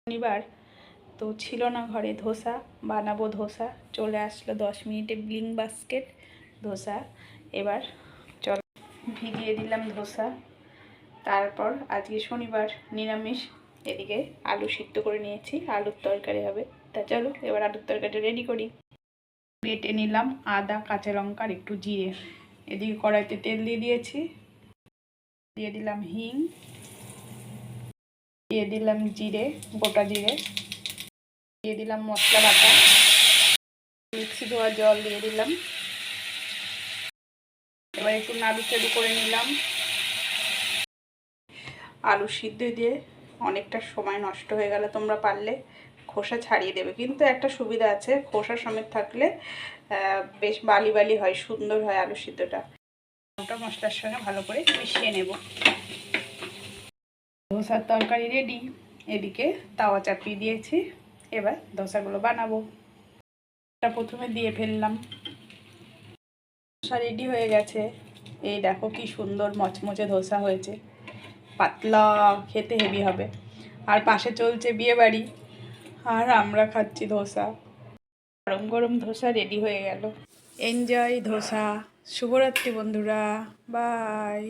শনিবার তো ছিল না ঘরে ধোসা বানাবো। ধোসা চলে আসলো 10 মিনিটে ব্লিং বাস্কেট ধোসা। এবার চল ভিজিয়ে দিলাম ধোসা। তারপর আজকে শনিবার নিরামিষ, এদিকে আলু সিদ্ধ করে নিয়েছি, আলুর তরকারি হবে। তা চলো এবার আলুর তরকারিটা রেডি করি। বেটে নিলাম আদা, কাঁচা লঙ্কা আর একটু জিরে। এদিকে কড়াইতে তেল দিয়ে দিয়েছি, দিয়ে দিলাম হিং, দিয়ে দিলাম জিরে, গোটা জিরে, দিয়ে দিলাম মশলা বাটা, মিক্সি ধোয়া জল দিয়ে দিলাম। এবার একটু নাড়ু করে নিলাম। আলু সিদ্ধ দিয়ে অনেকটা সময় নষ্ট হয়ে গেল। তোমরা পারলে খোসা ছাড়িয়ে দেবে, কিন্তু একটা সুবিধা আছে, খোসা সমেত থাকলে বেশ বালি বালি হয়, সুন্দর হয় আলু সিদ্ধটা। ওটা মশলার সঙ্গে ভালো করে মিশিয়ে নেব। ধোসার তরকারি রেডি। এদিকে তাওয়া চাপিয়ে দিয়েছি, এবার ধোসাগুলো বানাবো। এটা প্রথমে দিয়ে ফেললাম। ধোসা রেডি হয়ে গেছে। এই দেখো কি সুন্দর মচমচে ধোসা হয়েছে, পাতলা, খেতে হেভি হবে। আর পাশে চলছে বিয়ে বাড়ি, আর আমরা খাচ্ছি ধোসা। গরম গরম ধোসা রেডি হয়ে গেল। এনজয় ধোসা। শুভরাত্রি বন্ধুরা, বাই।